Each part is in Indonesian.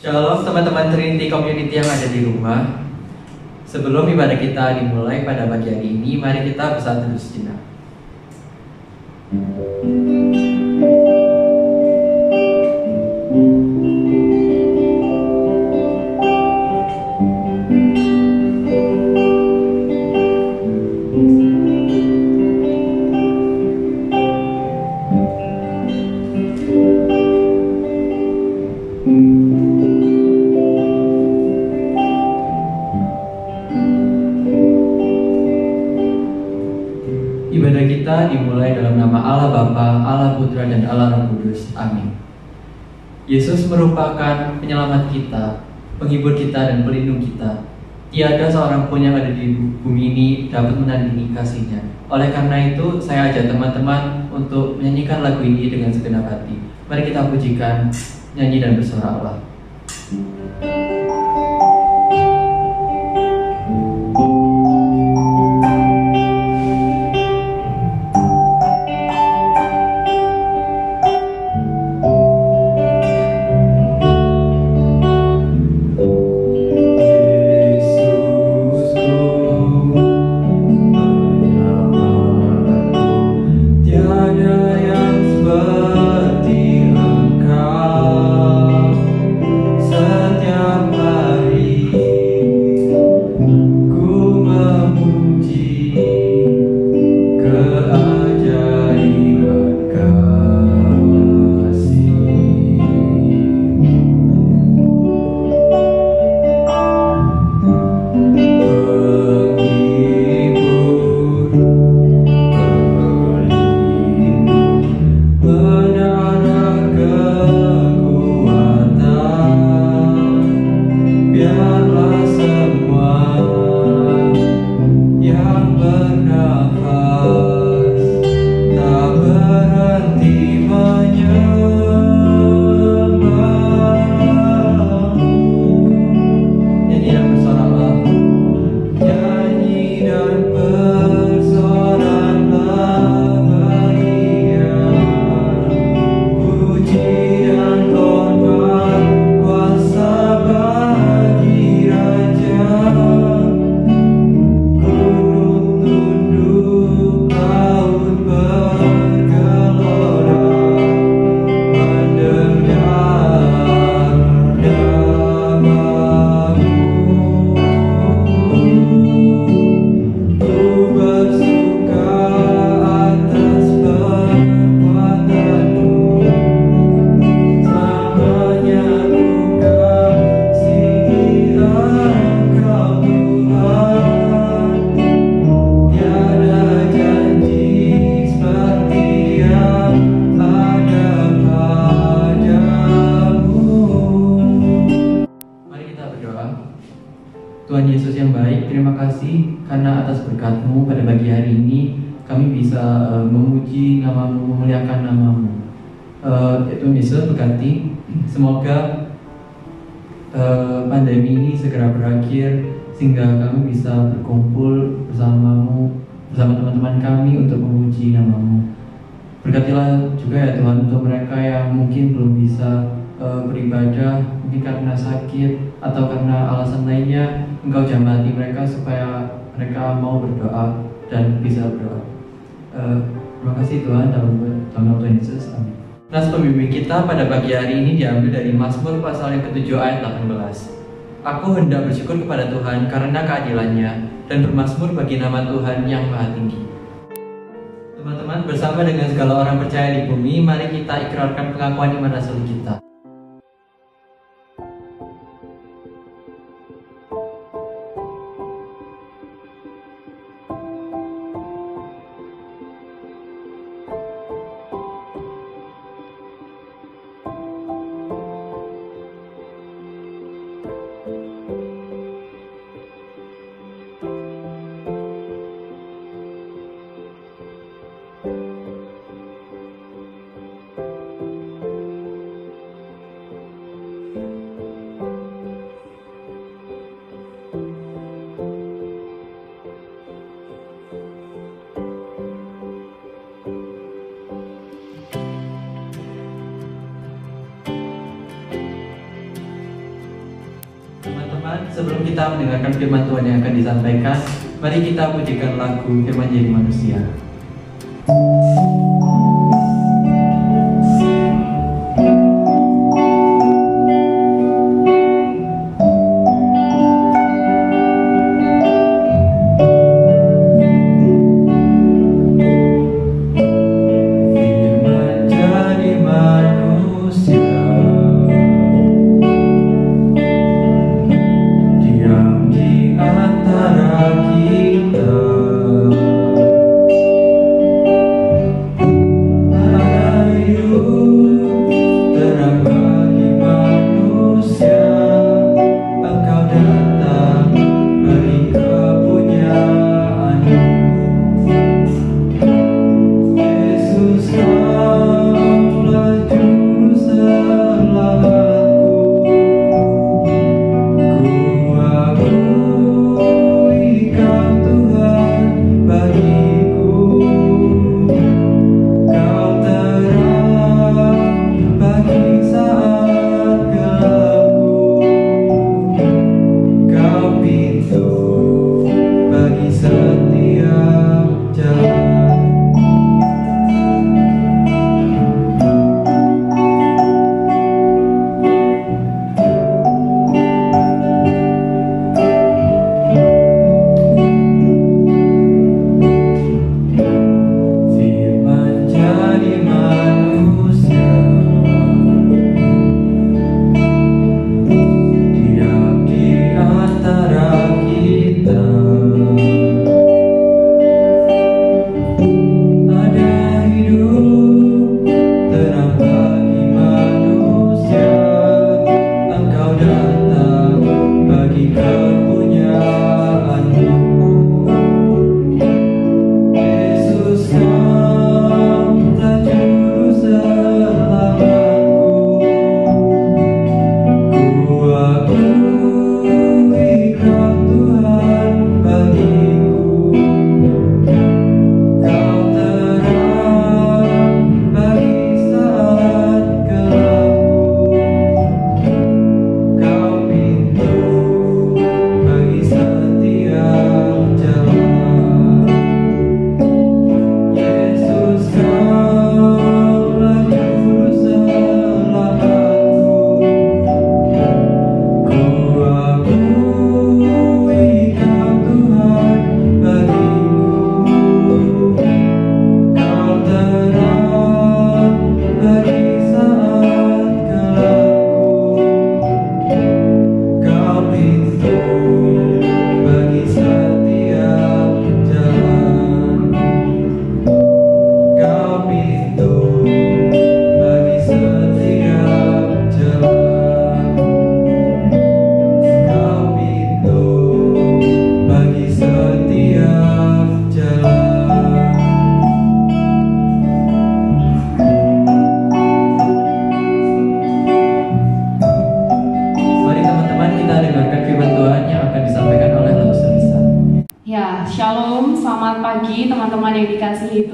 Shalom teman-teman Trinity Community yang ada di rumah. Sebelum ibadah kita dimulai pada pagi hari ini, mari kita bersatu dulu sejenak. Ibadah kita dimulai dalam nama Allah Bapa, Allah Putra, dan Allah Roh Kudus. Amin. Yesus merupakan penyelamat kita, penghibur kita, dan pelindung kita. Tiada seorang pun yang ada di bumi ini dapat menandingi kasih-Nya. Oleh karena itu, saya ajak teman-teman untuk menyanyikan lagu ini dengan segenap hati. Mari kita pujikan, nyanyi, dan bersorak Allah. Tuhan Yesus yang baik, terima kasih karena atas berkat-Mu pada pagi hari ini kami bisa memuji nama-Mu, memuliakan nama-Mu. Tuhan Yesus berkati, semoga pandemi ini segera berakhir sehingga kami bisa berkumpul bersama-Mu, bersama teman-teman kami untuk memuji nama-Mu. Berkatilah juga ya Tuhan untuk mereka yang mungkin belum bisa beribadah, mungkin karena sakit atau karena alasan lainnya. Engkau jamah hati mereka supaya mereka mau berdoa dan bisa berdoa. Terima kasih Tuhan, dalam nama Tuhan Yesus, amin. Nas pembimbing kita pada pagi hari ini diambil dari Mazmur pasal yang ke-7 ayat 18. Aku hendak bersyukur kepada Tuhan karena keadilannya dan bermazmur bagi nama Tuhan yang maha tinggi. Teman-teman, bersama dengan segala orang percaya di bumi, mari kita ikrarkan pengakuan iman asli kita. sebelum kita mendengarkan firman Tuhan yang akan disampaikan, mari kita pujikan lagu Firman Jadi Manusia.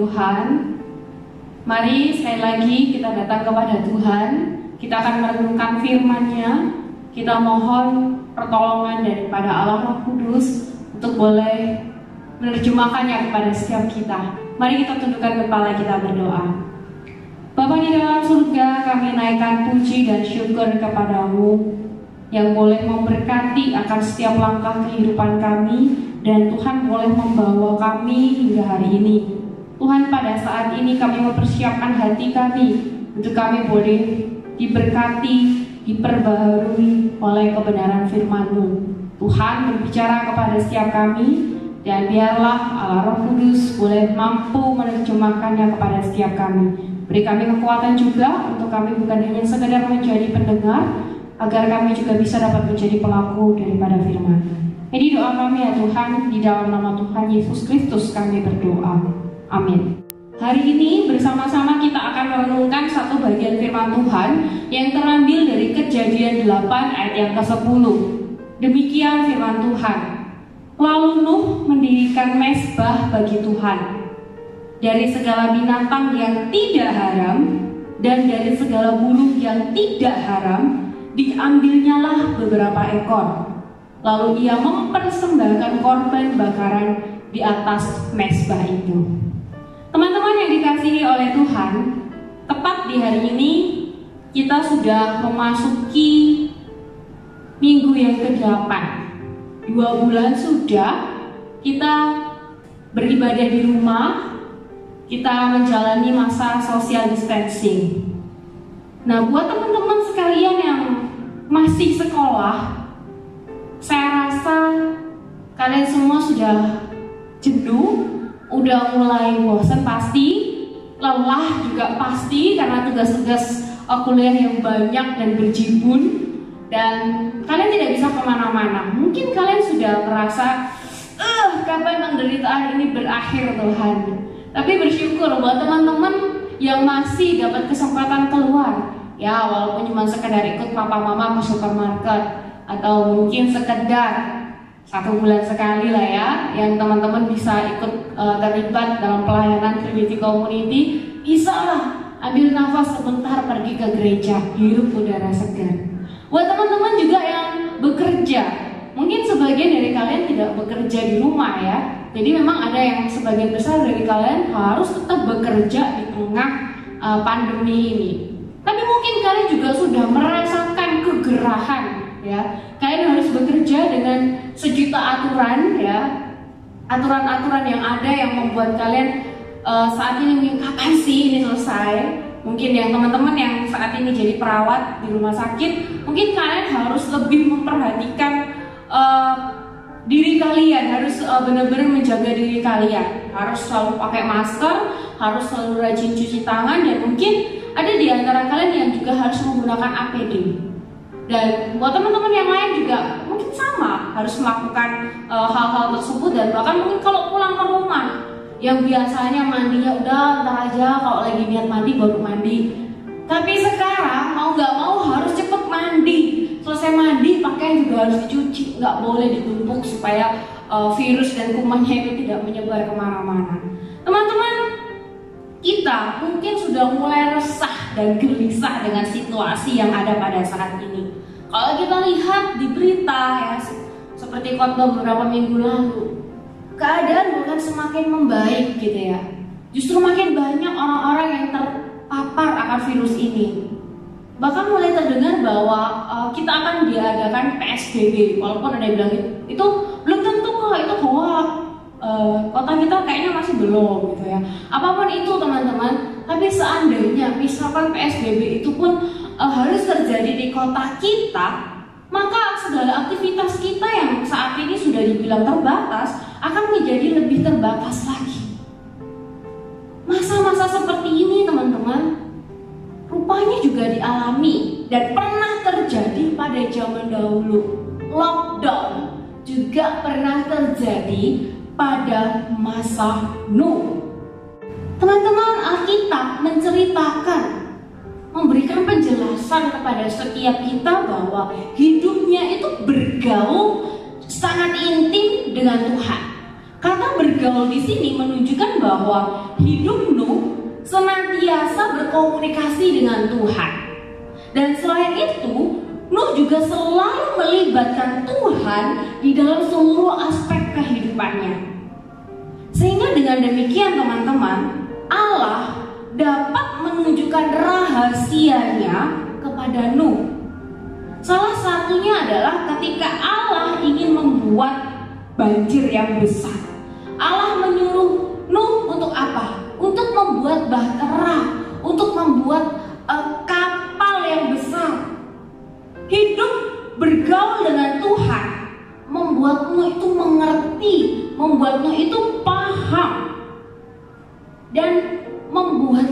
Tuhan. Mari sekali lagi kita datang kepada Tuhan. Kita akan merenungkan firman-Nya. Kita mohon pertolongan daripada Allah Roh Kudus untuk boleh menerjemahkannya kepada setiap kita. Mari kita tundukkan kepala, kita berdoa. Bapa di dalam surga, kami naikkan puji dan syukur kepadamu yang boleh memberkati akan setiap langkah kehidupan kami, dan Tuhan boleh membawa kami hingga hari ini. Tuhan, pada saat ini kami mempersiapkan hati kami untuk kami boleh diberkati, diperbaharui oleh kebenaran firman-Mu. Tuhan, berbicara kepada setiap kami, dan biarlah Allah Roh Kudus boleh mampu menerjemahkannya kepada setiap kami. Beri kami kekuatan juga untuk kami bukan hanya sekedar menjadi pendengar, agar kami juga bisa dapat menjadi pelaku daripada firman. Ini doa kami ya Tuhan, di dalam nama Tuhan Yesus Kristus kami berdoa. Amin. Hari ini bersama-sama kita akan merenungkan satu bagian firman Tuhan yang terambil dari Kejadian 8 ayat yang ke-10. Demikian firman Tuhan. Lalu Nuh mendirikan mezbah bagi Tuhan. Dari segala binatang yang tidak haram dan dari segala burung yang tidak haram, diambilnyalah beberapa ekor. Lalu ia mempersembahkan korban bakaran di atas mezbah itu. Teman-teman yang dikasihi oleh Tuhan, tepat di hari ini kita sudah memasuki minggu yang ke-8. 2 bulan sudah kita beribadah di rumah, kita menjalani masa social distancing. Nah, buat teman-teman sekalian yang masih sekolah, saya rasa kalian semua sudah jenuh, udah mulai bosan pasti, lelah juga pasti karena tugas-tugas kuliah yang banyak dan berjibun, dan kalian tidak bisa kemana-mana. Mungkin kalian sudah merasa, kapan penderitaan ini berakhir Tuhan. Tapi bersyukur buat teman-teman yang masih dapat kesempatan keluar, ya walaupun cuma sekedar ikut papa mama ke supermarket, atau mungkin sekedar 1 bulan sekali lah ya, yang teman-teman bisa ikut terlibat dalam pelayanan Trinity Community, bisa lah ambil nafas sebentar pergi ke gereja, hirup udara segar. Buat teman-teman juga yang bekerja, mungkin sebagian dari kalian tidak bekerja di rumah ya, jadi memang ada yang sebagian besar dari kalian harus tetap bekerja di tengah pandemi ini. Tapi mungkin kalian juga sudah merasakan kegerahan ya, kalian harus bekerja dengan sejuta aturan ya, aturan-aturan yang ada yang membuat kalian saat ini kapan sih ini selesai. Mungkin yang teman-teman yang saat ini jadi perawat di rumah sakit, mungkin kalian harus lebih memperhatikan diri kalian, harus benar-benar menjaga diri kalian, harus selalu pakai masker, harus selalu rajin cuci tangan, dan mungkin ada di antara kalian yang juga harus menggunakan APD. Dan buat teman-teman yang lain juga mungkin sama, harus melakukan hal-hal tersebut. Dan bahkan mungkin kalau pulang ke rumah, yang biasanya mandinya udah ntar aja, kalau lagi niat mandi baru mandi, tapi sekarang mau nggak mau harus cepet mandi. Selesai mandi, pakaian juga harus dicuci, nggak boleh ditumpuk supaya virus dan kumannya itu tidak menyebar kemana-mana. Teman-teman, kita mungkin sudah mulai resah dan gelisah dengan situasi yang ada pada saat ini. Kalau kita lihat di berita ya, seperti khotbah beberapa minggu lalu, keadaan bukan semakin membaik gitu ya. Justru makin banyak orang-orang yang terpapar akan virus ini. Bahkan mulai terdengar bahwa kita akan diadakan PSBB, walaupun ada yang bilang itu belum tentu kok, itu hoax. Kota kita kayaknya masih belum gitu ya. Apapun itu teman-teman, tapi seandainya misalkan PSBB itu pun harus terjadi di kota kita, maka segala aktivitas kita yang saat ini sudah dibilang terbatas akan menjadi lebih terbatas lagi. Masa-masa seperti ini teman-teman rupanya juga dialami dan pernah terjadi pada zaman dahulu. Lockdown juga pernah terjadi pada masa Nuh. Teman-teman, Alkitab menceritakan, memberikan penjelasan kepada setiap kita bahwa hidupnya itu bergaul sangat intim dengan Tuhan. Kata bergaul di sini menunjukkan bahwa hidup Nuh senantiasa berkomunikasi dengan Tuhan. Dan selain itu, Nuh juga selalu melibatkan Tuhan di dalam seluruh aspek kehidupannya. Sehingga dengan demikian teman-teman, Allah dapat menunjukkan rahasianya kepada Nuh. Salah satunya adalah ketika Allah ingin membuat banjir yang besar. Allah menyuruh Nuh untuk apa? Untuk membuat bahtera, untuk membuat kapal yang besar. Hidup bergaul dengan Tuhan membuat Nuh itu mengerti, membuat Nuh itu paham, dan membuat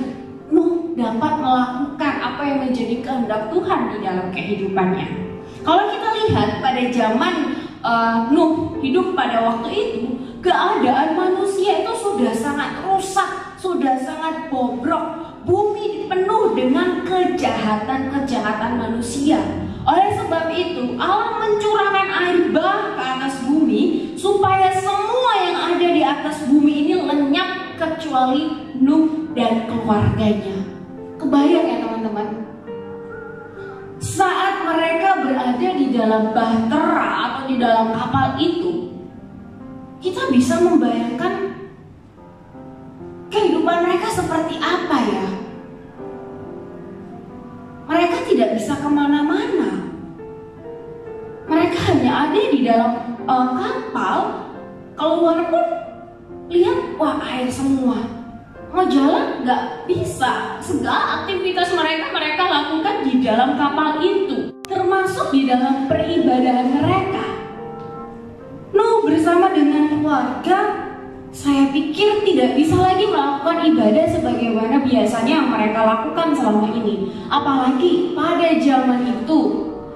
Nuh dapat melakukan apa yang menjadi kehendak Tuhan di dalam kehidupannya. Kalau kita lihat pada zaman Nuh hidup pada waktu itu, keadaan manusia itu sudah sangat rusak, sudah sangat bobrok. Bumi penuh dengan kejahatan-kejahatan manusia. Oleh sebab itu, Allah mencurahkan air bah ke atas bumi supaya semua yang ada di atas bumi ini lenyap kecuali Nuh dan keluarganya. Kebayang ya teman-teman? Saat mereka berada di dalam bahtera atau di dalam kapal itu, kita bisa membayangkan kehidupan mereka seperti apa ya. Mereka tidak bisa kemana-mana. Mereka hanya ada di dalam kapal. Keluar pun lihat, wah air semua. Mau jalan nggak bisa. Segala aktivitas mereka lakukan di dalam kapal itu, termasuk di dalam peribadahan mereka. Nuh bersama dengan keluarga, saya pikir tidak bisa lagi melakukan ibadah sebagaimana biasanya yang mereka lakukan selama ini. Apalagi pada zaman itu,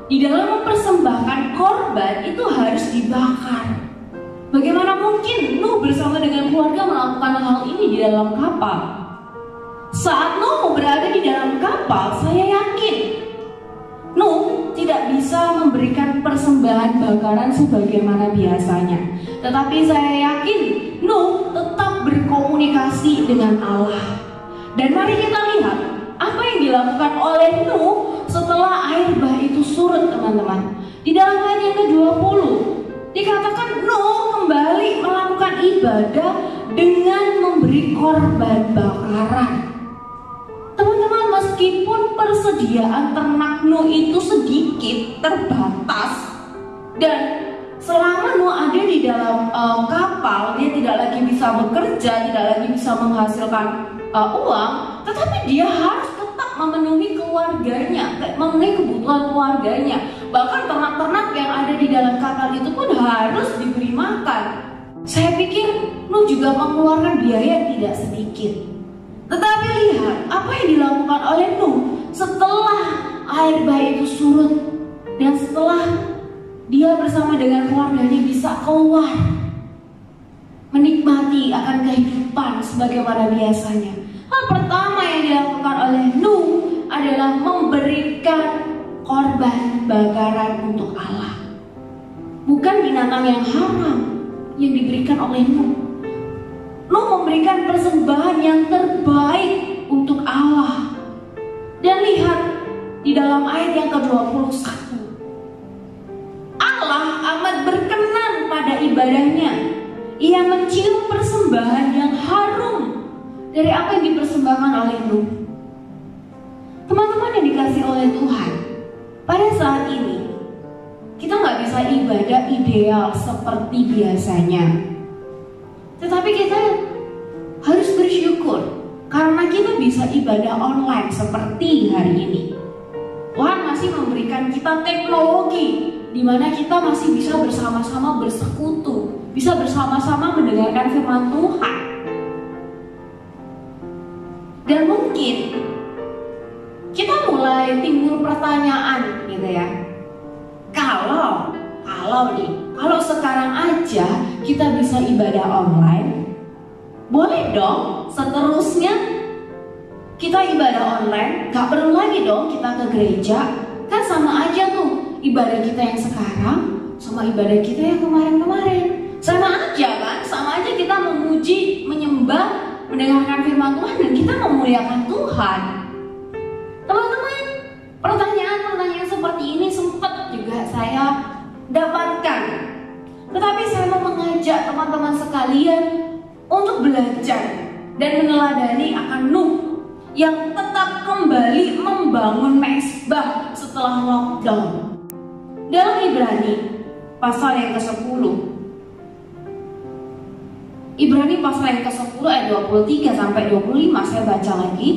di dalam mempersembahkan korban itu harus dibakar. Bagaimana mungkin Nuh bersama dengan keluarga melakukan hal ini di dalam kapal? Saat Nuh berada di dalam kapal, saya yakin Nuh tidak bisa memberikan persembahan bakaran sebagaimana biasanya. Tetapi saya yakin Nuh tetap berkomunikasi dengan Allah. Dan mari kita lihat apa yang dilakukan oleh Nuh setelah air bah itu surut, teman-teman. Di dalam ayat yang ke-20 dikatakan Nuh kembali melakukan ibadah dengan memberi korban bakaran. Teman-teman, meskipun persediaan ternak Nuh itu sedikit, terbatas, dan selama Nuh ada di dalam kapal, dia tidak lagi bisa bekerja, tidak lagi bisa menghasilkan uang, tetapi dia harus tetap memenuhi keluarganya, memenuhi kebutuhan keluarganya. Bahkan ternak-ternak yang ada di dalam kapal itu pun harus diberi makan. Saya pikir Nuh juga mengeluarkan biaya yang tidak sedikit. Tetapi lihat apa yang dilakukan oleh Nuh setelah air bah itu surut, dan setelah dia bersama dengan keluarganya bisa keluar menikmati akan kehidupan sebagaimana biasanya. Hal pertama yang dilakukan oleh Nuh adalah memberikan korban bakaran untuk Allah. Bukan binatang yang haram yang diberikan oleh Nuh. Nuh memberikan persembahan yang terbaik untuk Allah. Dan lihat di dalam ayat yang ke-21, Allah amat berkenan pada ibadahnya. Ia mencium persembahan yang harum dari apa yang dipersembahkan oleh Nuh. Teman-teman yang dikasihi oleh Tuhan, pada saat ini kita nggak bisa ibadah ideal seperti biasanya. Tetapi kita harus bersyukur karena kita bisa ibadah online seperti hari ini. Tuhan masih memberikan kita teknologi di mana kita masih bisa bersama-sama bersekutu, bisa bersama-sama mendengarkan firman Tuhan. Dan mungkin kita mulai timbul pertanyaan gitu ya. Kalau sekarang aja kita bisa ibadah online, boleh dong seterusnya kita ibadah online, gak perlu lagi dong kita ke gereja. Kan sama aja tuh ibadah kita yang sekarang sama ibadah kita yang kemarin-kemarin. Sama aja kan, sama aja kita memuji, menyembah, mendengarkan firman Tuhan, dan kita memuliakan Tuhan. Teman-teman, pertanyaan-pertanyaan seperti ini sempat juga saya dapatkan. Tetapi saya mau mengajak teman-teman sekalian untuk belajar dan meneladani akan Nuh yang tetap kembali membangun mezbah setelah lockdown. Dalam Ibrani pasal yang ke-10, Ibrani pasal yang ke-10 ayat 23 sampai 25, saya baca lagi.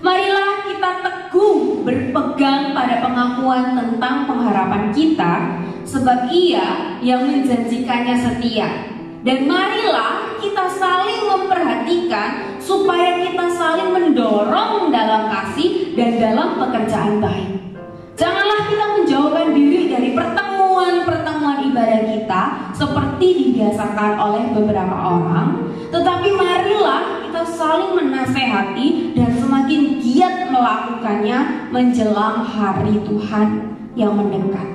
Marilah kita teguh berpegang pada pengakuan tentang pengharapan kita, sebab Ia yang menjanjikannya setia. Dan marilah kita saling memperhatikan supaya kita saling mendorong dalam kasih dan dalam pekerjaan baik. Janganlah kita menjauhkan diri dari pertemuan-pertemuan ibadah kita seperti dibiasakan oleh beberapa orang, tetapi marilah kita saling menasehati dan semakin giat melakukannya menjelang hari Tuhan yang mendekat.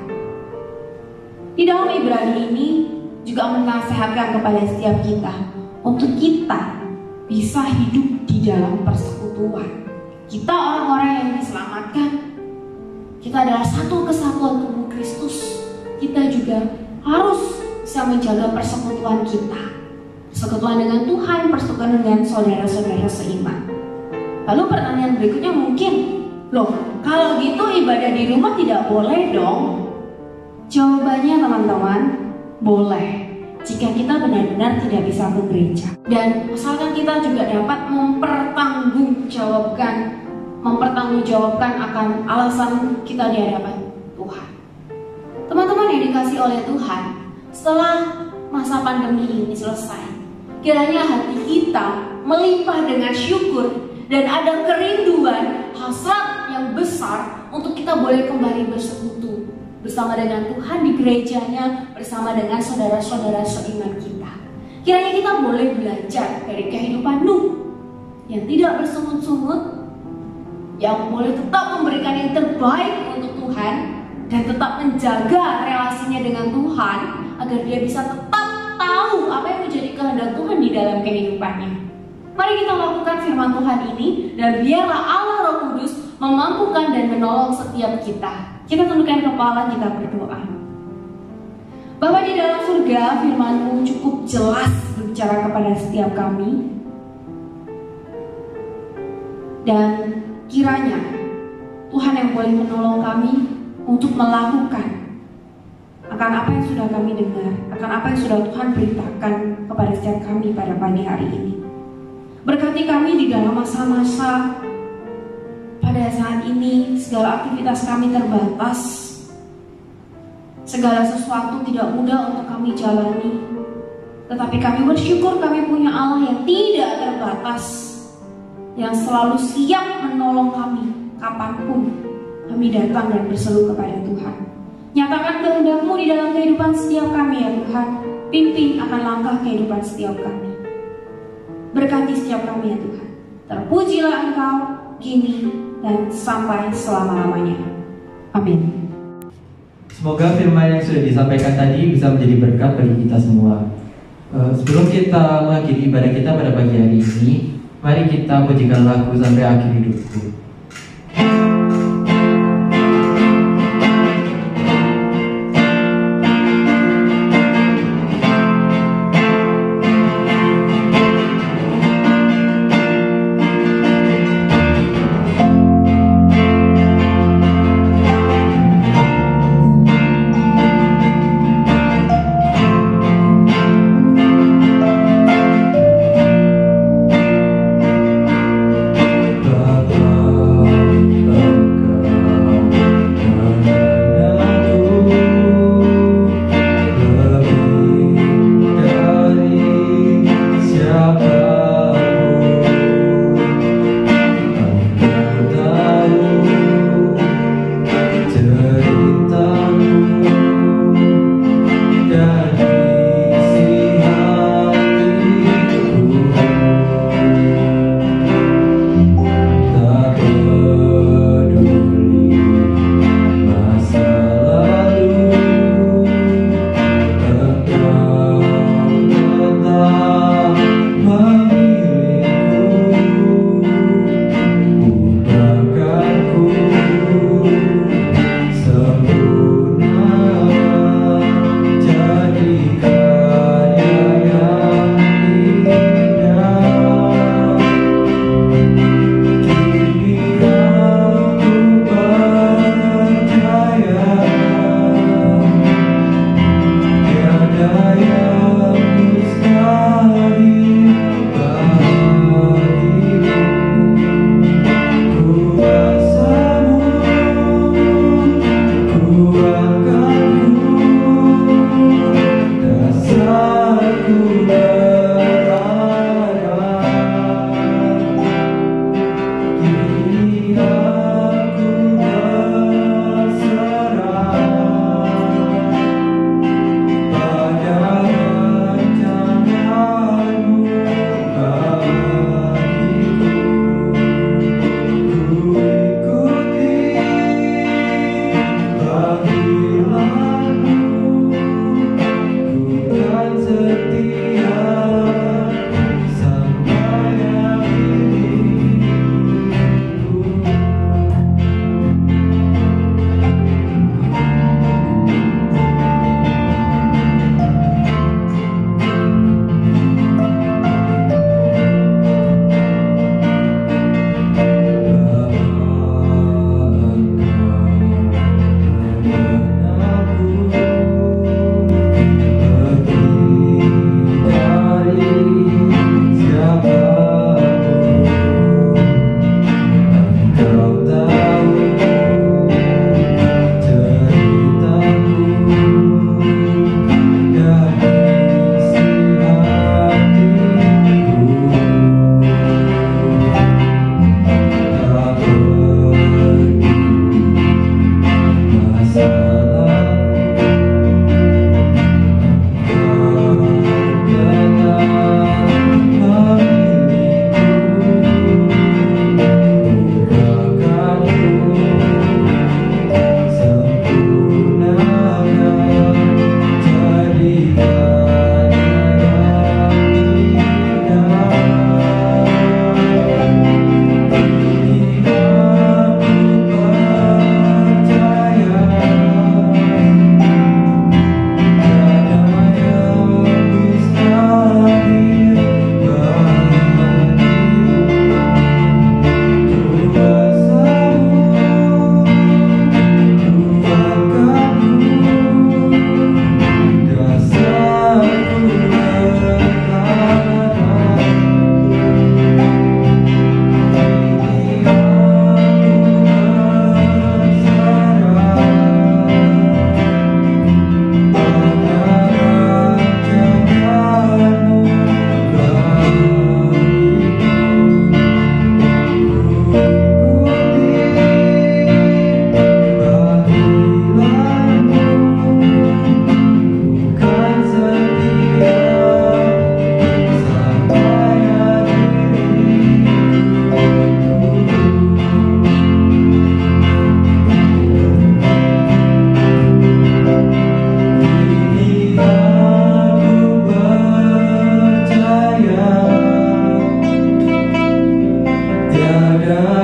Di dalam Ibrani ini juga menasehatkan kepada setiap kita untuk kita bisa hidup di dalam persekutuan. Kita orang-orang yang diselamatkan, kita adalah satu kesatuan tubuh Kristus. Kita juga harus bisa menjaga persekutuan kita, persekutuan dengan Tuhan, persekutuan dengan saudara-saudara seiman. Lalu pertanyaan berikutnya mungkin, loh kalau gitu ibadah di rumah tidak boleh dong? Jawabannya teman-teman, boleh jika kita benar-benar tidak bisa ke gereja. Dan asalkan kita juga dapat mempertanggungjawabkan akan alasan kita di hadapan Tuhan. Teman-teman yang dikasih oleh Tuhan, setelah masa pandemi ini selesai, kiranya hati kita melimpah dengan syukur dan ada kerinduan, hasrat yang besar untuk kita boleh kembali bersekutu bersama dengan Tuhan di gerejanya, bersama dengan saudara-saudara seiman kita. Kiranya kita boleh belajar dari kehidupan Nuh yang tidak bersungut-sungut, yang boleh tetap memberikan yang terbaik untuk Tuhan dan tetap menjaga relasinya dengan Tuhan agar dia bisa tetap tahu apa yang menjadi kehendak Tuhan di dalam kehidupannya. Mari kita lakukan firman Tuhan ini dan biarlah Allah Roh Kudus memampukan dan menolong setiap kita. Kita tundukkan kepala, kita berdoa. Bapa di dalam surga, firman-Mu cukup jelas berbicara kepada setiap kami. Dan kiranya Tuhan yang boleh menolong kami untuk melakukan akan apa yang sudah kami dengar, akan apa yang sudah Tuhan beritakan kepada setiap kami pada pagi hari ini. Berkati kami di dalam masa-masa pada saat ini, segala aktivitas kami terbatas, segala sesuatu tidak mudah untuk kami jalani. Tetapi kami bersyukur kami punya Allah yang tidak terbatas, yang selalu siap menolong kami kapanpun kami datang dan berseru kepada Tuhan. Nyatakan kehendak-Mu di dalam kehidupan setiap kami ya Tuhan. Pimpin akan langkah kehidupan setiap kami. Berkati setiap kami ya Tuhan. Terpujilah Engkau kini dan sampai selama-lamanya. Amin. Semoga firman yang sudah disampaikan tadi bisa menjadi berkat bagi kita semua. Sebelum kita mengakhiri ibadah kita pada pagi hari ini, mari kita pujikan lagu Sampai Akhir Hidupku. Bapa,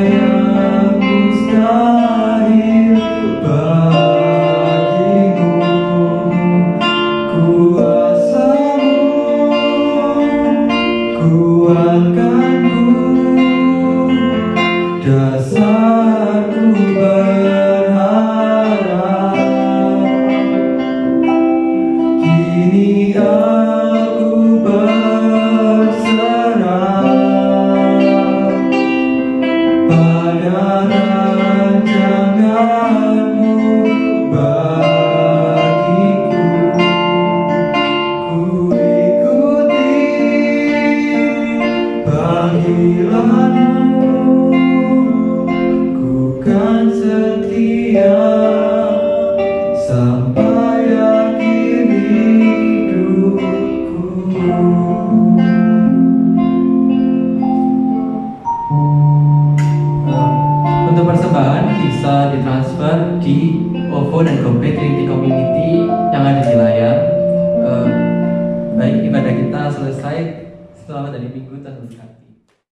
yang mustahil bagimu. Kuasa-Mu kuatkanku, dasarku berharap. Kini aku berserah pada rancangan-Mu bagiku. Ku ikuti panggilan-Mu, ku kan setia sampai akhir hidupku. Untuk persembahan bisa ditransfer di OVO dan GoPay Trinity Community yang ada di layar. Baik, ibadah kita selesai. Selamat hari Minggu, Tuhan memberkati.